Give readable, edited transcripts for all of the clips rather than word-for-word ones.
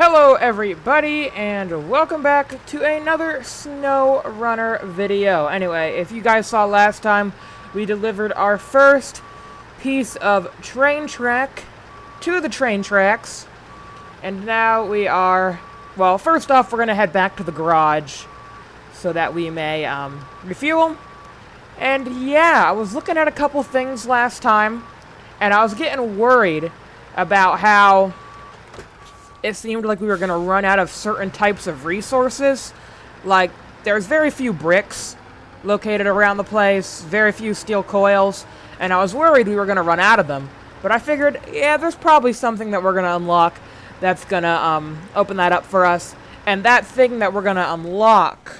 Hello everybody, and welcome back to another SnowRunner video. Anyway, if you guys saw last time, we delivered our first piece of train track to the train tracks. And now we are, well, first off, we're going to head back to the garage so that we may refuel. And yeah, I was looking at a couple things last time, and I was getting worried about how it seemed like we were going to run out of certain types of resources. Like, there's very few bricks located around the place, very few steel coils, and I was worried we were going to run out of them. But I figured, yeah, there's probably something that we're going to unlock that's going to open that up for us. And that thing that we're going to unlock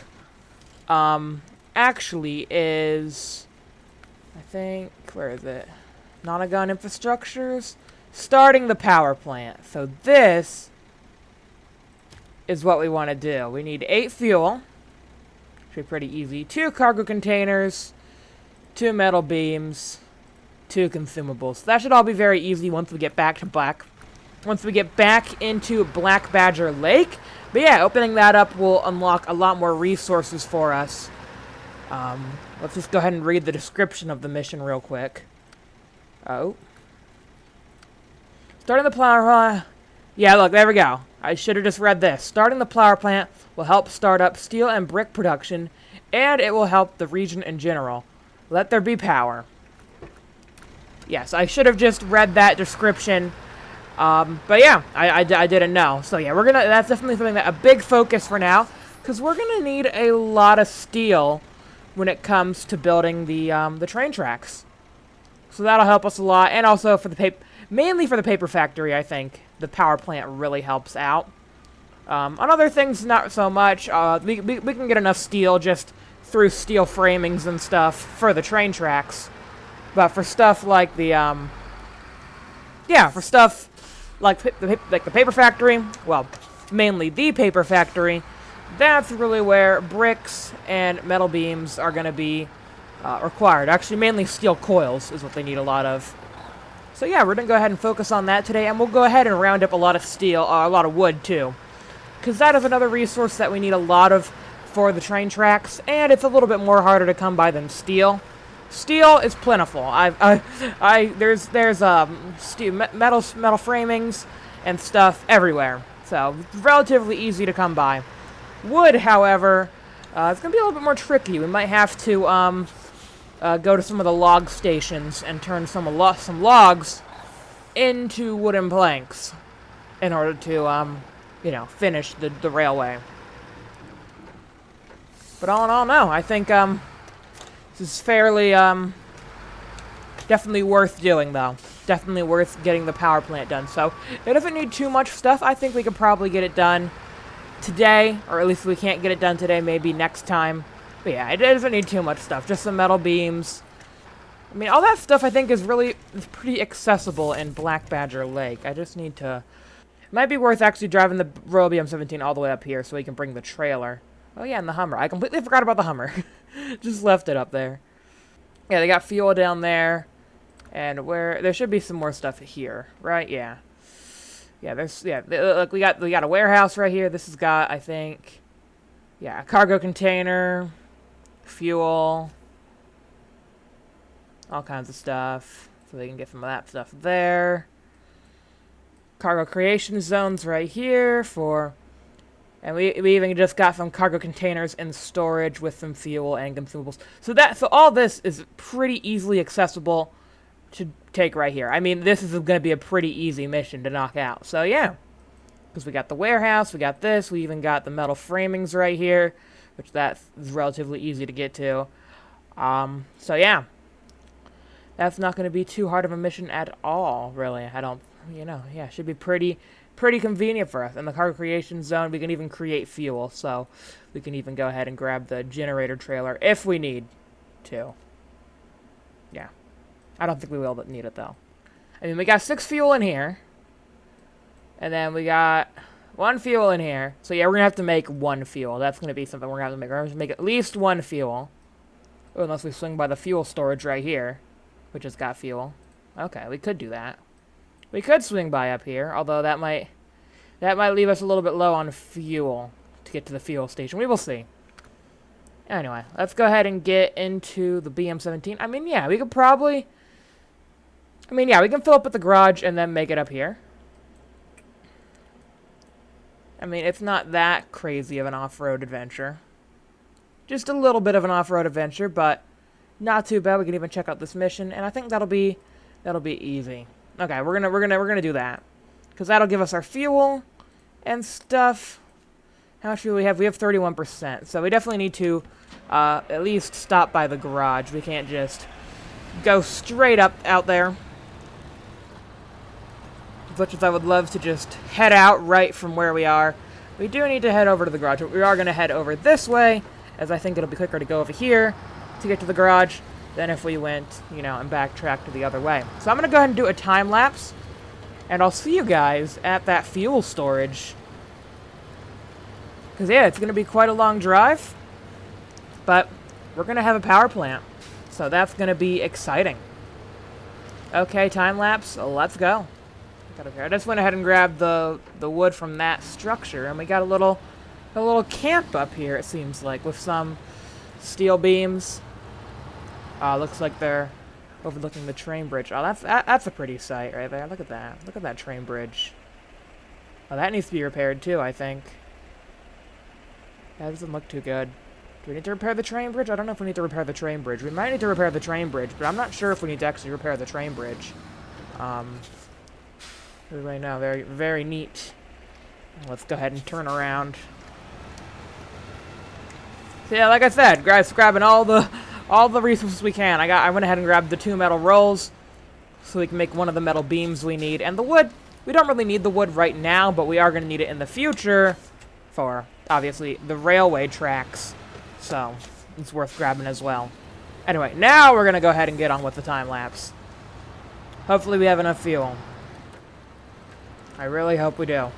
actually is, I think, where is it? Nonagon Infrastructures? Starting the power plant. So this is what we want to do. We need 8 fuel. Should be pretty easy. 2 cargo containers, 2 metal beams, 2 consumables. That should all be very easy once we get back to once we get back into Black Badger Lake. But yeah, opening that up will unlock a lot more resources for us. Let's just go ahead and read the description of the mission real quick. Oh. Starting the power... Yeah, look, there we go. I should have just read this. Starting the power plant will help start up steel and brick production, and it will help the region in general. Let there be power. Yes, I should have just read that description. But yeah, I didn't know. So yeah, that's definitely something that a big focus for now, because we're gonna need a lot of steel when it comes to building the train tracks. So that'll help us a lot, and also for the mainly for the paper factory, I think. The power plant really helps out. On other things, not so much. We can get enough steel just through steel framings and stuff for the train tracks. But for stuff like the, for stuff like the paper factory, well, mainly the paper factory, that's really where bricks and metal beams are going to be required. Actually, mainly steel coils is what they need a lot of. So yeah, we're going to go ahead and focus on that today, and we'll go ahead and round up a lot of steel, a lot of wood too. Because that is another resource that we need a lot of for the train tracks, and it's a little bit more harder to come by than steel. Steel is plentiful. There's steel, metal framings and stuff everywhere, so it's relatively easy to come by. Wood, however, it's going to be a little bit more tricky. We might have to go to some of the log stations and turn some logs into wooden planks in order to, finish the railway. But all in all, no, I think this is fairly definitely worth doing, though. Definitely worth getting the power plant done. So it doesn't need too much stuff. I think we could probably get it done today, or at least if we can't get it done today, maybe next time. But yeah, it doesn't need too much stuff. Just some metal beams. I mean, all that stuff I think is pretty accessible in Black Badger Lake. I just need to... It might be worth actually driving the Royal BM17 all the way up here so we can bring the trailer. Oh yeah, and the Hummer. I completely forgot about the Hummer. Just left it up there. Yeah, they got fuel down there. And there should be some more stuff here, right? Yeah. Yeah, look, we got a warehouse right here. This has got, I think... Yeah, a cargo container... fuel, all kinds of stuff, so they can get some of that stuff there. Cargo creation zones right here and we even just got some cargo containers in storage with some fuel and consumables. So all this is pretty easily accessible to take right here. I mean, this is going to be a pretty easy mission to knock out. So yeah, because we got the warehouse, we got this, we even got the metal framings right here, which that is relatively easy to get to. So yeah, that's not going to be too hard of a mission at all, really. Yeah, should be pretty convenient for us. In the cargo creation zone, we can even create fuel, so we can even go ahead and grab the generator trailer if we need to. Yeah, I don't think we will need it, though. I mean, we got 6 fuel in here, and then we got 1 fuel in here. So yeah, we're going to have to make 1 fuel. That's going to be something we're going to have to make. We're going to make at least 1 fuel. Oh, unless we swing by the fuel storage right here, which has got fuel. Okay, we could do that. We could swing by up here, although that might That might leave us a little bit low on fuel to get to the fuel station. We will see. Anyway, let's go ahead and get into the BM17. I mean, yeah, we could probably... I mean, yeah, we can fill up with the garage and then make it up here. I mean, it's not that crazy of an off-road adventure. Just a little bit of an off-road adventure, but not too bad. We can even check out this mission, and I think that'll be easy. Okay, we're gonna do that, because that'll give us our fuel and stuff. How much fuel we have? We have 31%, so we definitely need to at least stop by the garage. We can't just go straight up out there. As much as I would love to just head out right from where we are, we do need to head over to the garage. But we are going to head over this way, as I think it'll be quicker to go over here to get to the garage than if we went, you know, and backtracked to the other way. So I'm going to go ahead and do a time lapse, and I'll see you guys at that fuel storage. Because, yeah, it's going to be quite a long drive, but we're going to have a power plant, so that's going to be exciting. Okay, time lapse, let's go. I just went ahead and grabbed the wood from that structure, and we got a little camp up here, it seems like, with some steel beams. Looks like they're overlooking the train bridge. Oh, that's a pretty sight right there. Look at that. Look at that train bridge. Oh, that needs to be repaired too, I think. That doesn't look too good. Do we need to repair the train bridge? I don't know if we need to repair the train bridge. We might need to repair the train bridge, but I'm not sure if we need to actually repair the train bridge. Right now, very, very neat. Let's go ahead and turn around. So yeah, like I said, guys, grabbing all the resources we can. I went ahead and grabbed the 2 metal rolls, so we can make one of the metal beams we need. And the wood, we don't really need the wood right now, but we are going to need it in the future for, obviously, the railway tracks. So, it's worth grabbing as well. Anyway, now we're going to go ahead and get on with the time lapse. Hopefully we have enough fuel. I really hope we do.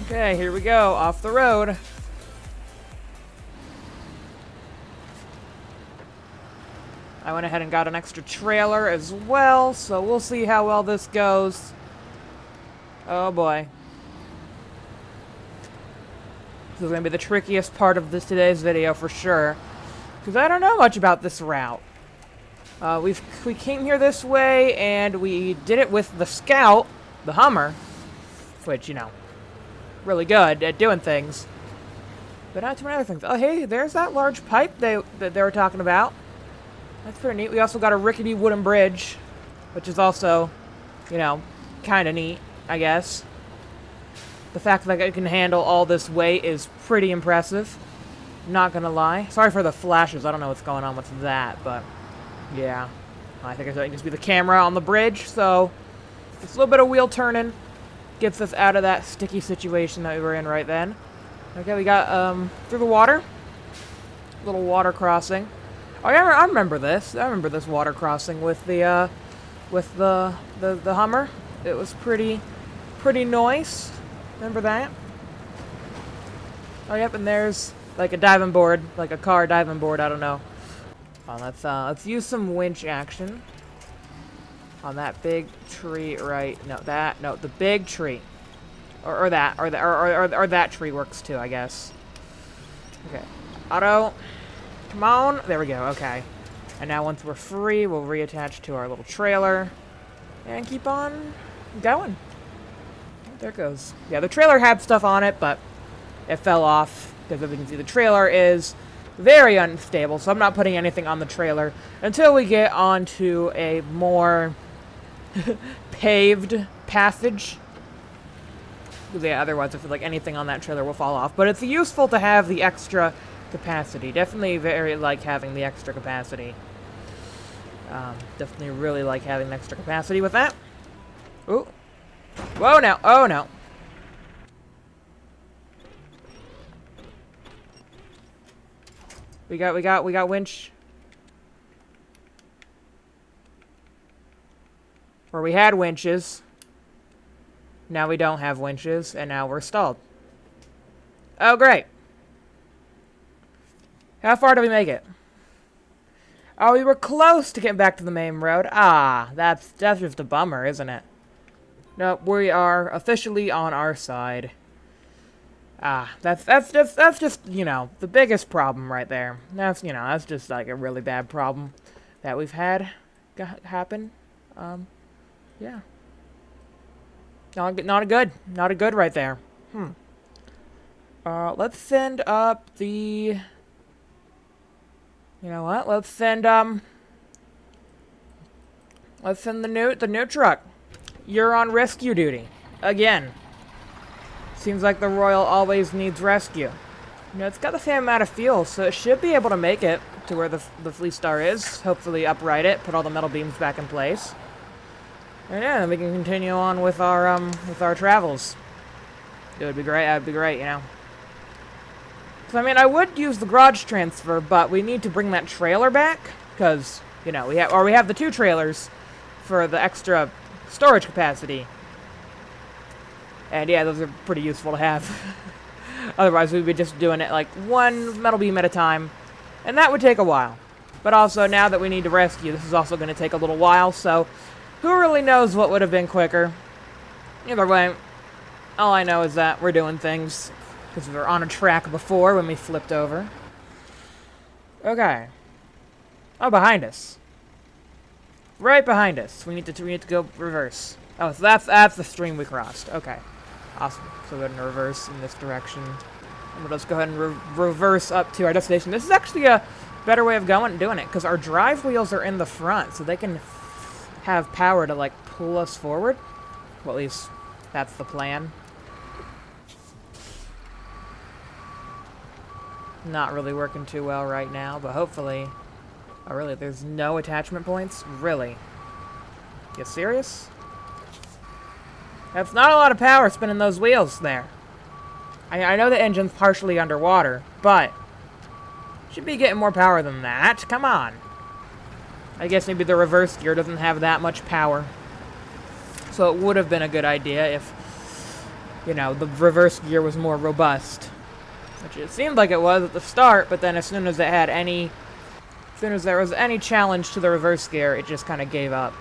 Okay, here we go, off the road. I went ahead and got an extra trailer as well, so we'll see how well this goes. Oh boy. This is going to be the trickiest part of today's video for sure, because I don't know much about this route. We came here this way, and we did it with the Scout, the Hummer, which, you know, really good at doing things, but not too many other things. Oh, hey, there's that large pipe that they were talking about. That's pretty neat. We also got a rickety wooden bridge, which is also, you know, kind of neat, I guess. The fact that it can handle all this weight is pretty impressive. Not gonna lie. Sorry for the flashes. I don't know what's going on with that, but yeah. I think it's going to just be the camera on the bridge, so it's a little bit of wheel turning. Gets us out of that sticky situation that we were in right then. Okay, we got through the water. Little water crossing. Oh yeah, I remember this. I remember this water crossing with the Hummer. It was pretty nice. Remember that? Oh yep, and there's like a diving board, like a car diving board. I don't know. Oh, let's use some winch action. On that big tree right, no, the big tree. Or that tree works too, I guess. Okay. Auto. Come on. There we go. Okay. And now once we're free, we'll reattach to our little trailer. And keep on going. There it goes. Yeah, the trailer had stuff on it, but it fell off. Because as you can see, the trailer is very unstable. So I'm not putting anything on the trailer until we get onto a more paved passage. Yeah, otherwise I feel like anything on that trailer will fall off. But it's useful to have the extra capacity. Definitely very like having the extra capacity. Definitely really like having the extra capacity with that. Ooh. Whoa, now. Oh, no. We got winch. Or we had winches. Now we don't have winches, and now we're stalled. Oh, great. How far did we make it? Oh, we were close to getting back to the main road. Ah, that's just a bummer, isn't it? Nope, we are officially on our side. Ah, that's just, you know, the biggest problem right there. That's, you know, that's just like a really bad problem that we've had happen. Yeah. Not a good right there. Let's send up the... You know what? Let's send the new truck. You're on rescue duty. Again. Seems like the Royal always needs rescue. You know, it's got the same amount of fuel, so it should be able to make it to where the Fleet Star is. Hopefully upright it, put all the metal beams back in place. And yeah, then we can continue on with our travels. It would be great. That'd be great, you know. So I mean, I would use the garage transfer, but we need to bring that trailer back because you know we have the two trailers for the extra storage capacity. And yeah, those are pretty useful to have. Otherwise, we'd be just doing it like one metal beam at a time, and that would take a while. But also, now that we need to rescue, this is also going to take a little while. So, who really knows what would have been quicker? Either way, all I know is that we're doing things because we were on a track before when we flipped over. Okay. Oh, behind us. Right behind us. We need to go reverse. Oh, so that's the stream we crossed. Okay. Awesome. So we're going to reverse in this direction. And we'll just go ahead and reverse up to our destination. This is actually a better way of doing it because our drive wheels are in the front, so they can have power to like pull us forward. Well, at least that's the plan. Not really working too well right now, but hopefully... Oh, really? There's no attachment points? Really? You serious? That's not a lot of power spinning those wheels there. I know the engine's partially underwater, but... should be getting more power than that. Come on. I guess maybe the reverse gear doesn't have that much power. So it would have been a good idea if, you know, the reverse gear was more robust. Which it seemed like it was at the start, but then as soon as there was any challenge to the reverse gear, it just kind of gave up.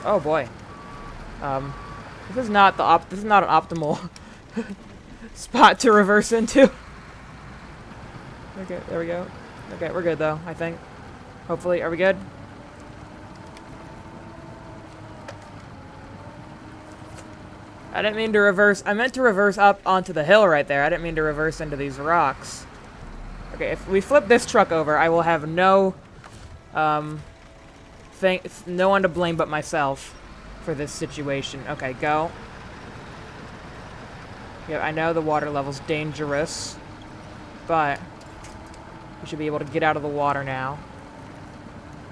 Oh boy. This is not an optimal spot to reverse into. Okay, there we go. Okay, we're good though, I think. Hopefully, are we good? I didn't mean to reverse. I meant to reverse up onto the hill right there. I didn't mean to reverse into these rocks. Okay, if we flip this truck over, I will have no one to blame but myself for this situation. Okay, go. Yeah, I know the water level's dangerous, but we should be able to get out of the water now.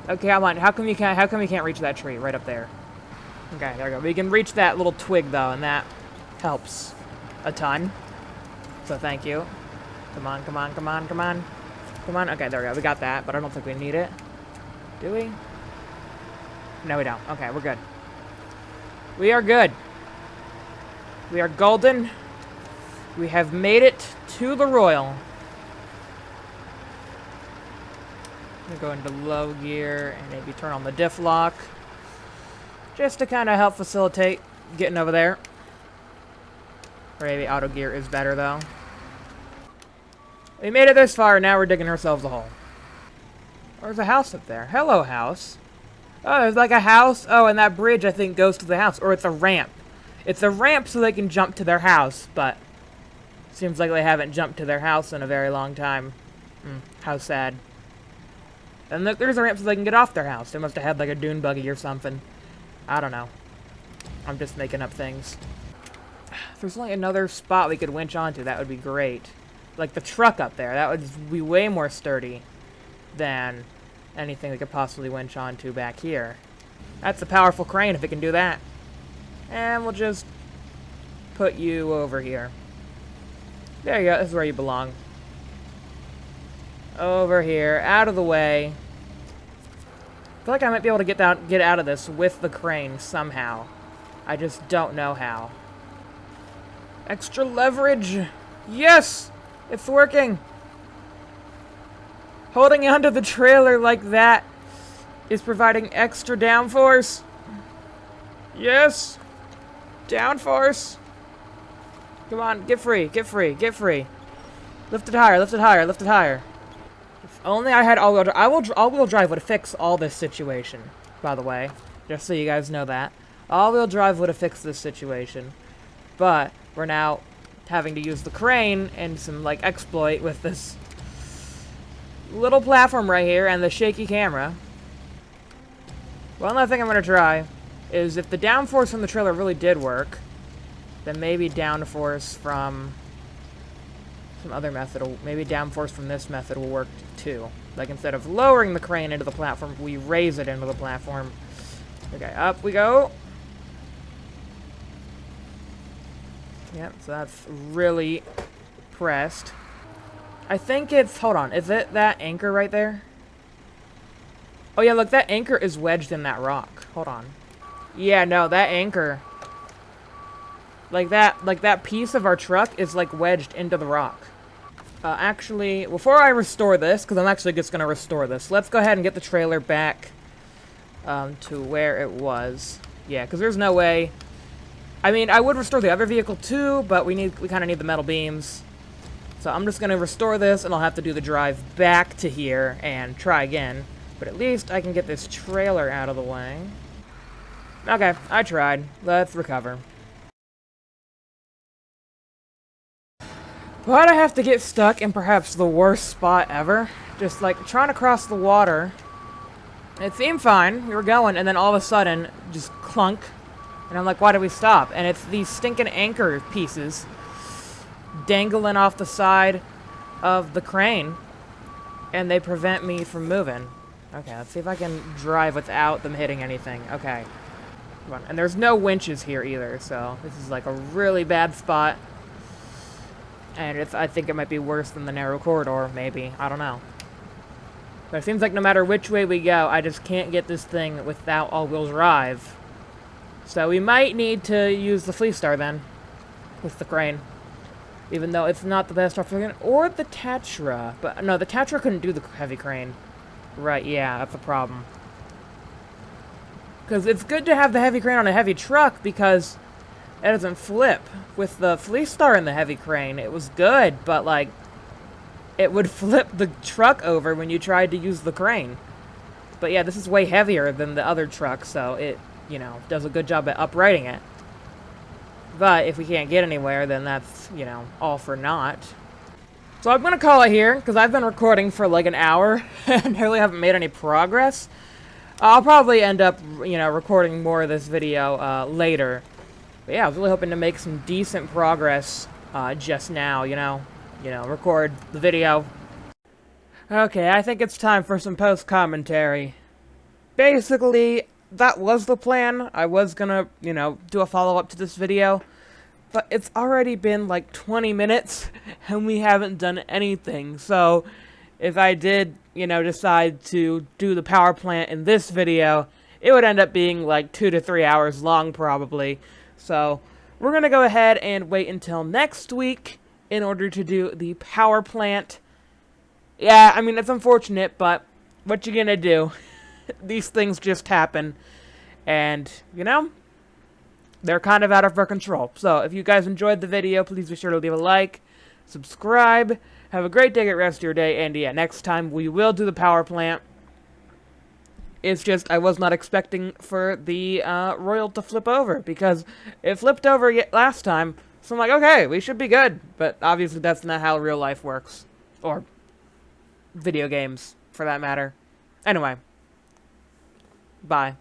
Okay, come on. How come we can't reach that tree right up there? Okay, there we go. We can reach that little twig though, and that helps a ton. So thank you. Come on, come on, come on, come on. Come on. Okay, there we go. We got that, but I don't think we need it. Do we? No, we don't. Okay, we're good. We are good. We are golden. We have made it to the Royal. I'm going to go into low gear and maybe turn on the diff lock. Just to kind of help facilitate getting over there. Or maybe auto gear is better, though. We made it this far, now we're digging ourselves a hole. There's a house up there. Hello, house. Oh, there's like a house. Oh, and that bridge, I think, goes to the house. Or it's a ramp. It's a ramp so they can jump to their house, but seems like they haven't jumped to their house in a very long time. How sad. And look, there's a ramp so they can get off their house. They must have had like a dune buggy or something. I don't know. I'm just making up things. If there's only another spot we could winch onto, that would be great. Like the truck up there. That would be way more sturdy than anything we could possibly winch onto back here. That's a powerful crane if it can do that. And we'll just put you over here. There you go. This is where you belong. Over here. Out of the way. I feel like I might be able to get out of this with the crane somehow. I just don't know how. Extra leverage! Yes! It's working! Holding onto the trailer like that is providing extra downforce. Yes! Downforce! Come on, get free, get free, get free. Lift it higher, lift it higher, lift it higher. If only I had all-wheel drive. All-wheel drive would fix all this situation, by the way. Just so you guys know that. All-wheel drive would have fixed this situation. But we're now having to use the crane and some, like, exploit with this little platform right here and the shaky camera. One other thing I'm going to try is if the downforce from the trailer really did work, then maybe downforce from some other method, maybe downforce from this method will work too. Like instead of lowering the crane into the platform, we raise it into the platform. Okay, up we go. Yep, so that's really pressed. I think it's, hold on, is it that anchor right there? Oh yeah, look, that anchor is wedged in that rock. Hold on. Yeah, no, that anchor, like that piece of our truck is like wedged into the rock. Actually, before I restore this, because I'm actually just going to restore this, let's go ahead and get the trailer back to where it was. Yeah, because there's no way. I mean, I would restore the other vehicle too, but we kind of need the metal beams. So I'm just going to restore this, and I'll have to do the drive back to here and try again. But at least I can get this trailer out of the way. Okay, I tried. Let's recover. Why'd I have to get stuck in perhaps the worst spot ever? Just like trying to cross the water. It seemed fine. We were going, and then all of a sudden, just clunk. And I'm like, why did we stop? And it's these stinking anchor pieces dangling off the side of the crane. And they prevent me from moving. Okay, let's see if I can drive without them hitting anything. Okay. Come on. And there's no winches here either, so this is like a really bad spot. And I think it might be worse than the narrow corridor, maybe. I don't know. But it seems like no matter which way we go, I just can't get this thing without all-wheel drive. So we might need to use the Flea Star then, with the crane. Even though it's not the best option. Or the Tatra. But no, the Tatra couldn't do the heavy crane. Right, yeah, that's a problem. Because it's good to have the heavy crane on a heavy truck because it doesn't flip. With the Flea Star in the heavy crane, it was good, but like, it would flip the truck over when you tried to use the crane. But yeah, this is way heavier than the other truck, so it, you know, does a good job at uprighting it. But if we can't get anywhere, then that's, you know, all for naught. So I'm gonna call it here, because I've been recording for like an hour, and really haven't made any progress. I'll probably end up, you know, recording more of this video later. But yeah, I was really hoping to make some decent progress just now, you know, record the video. Okay, I think it's time for some post-commentary. Basically, that was the plan. I was gonna, you know, do a follow-up to this video. But it's already been like 20 minutes, and we haven't done anything. So, if I did, you know, decide to do the power plant in this video, it would end up being like 2 to 3 hours long, probably. So, we're gonna go ahead and wait until next week in order to do the power plant. Yeah, I mean, it's unfortunate, but what you gonna do? These things just happen. And, you know, they're kind of out of our control. So, if you guys enjoyed the video, please be sure to leave a like, subscribe, have a great day, get rest of your day, and yeah, next time we will do the power plant. It's just, I was not expecting for the Royal to flip over, because it flipped over last time, so I'm like, okay, we should be good. But obviously that's not how real life works. Or video games, for that matter. Anyway. Bye.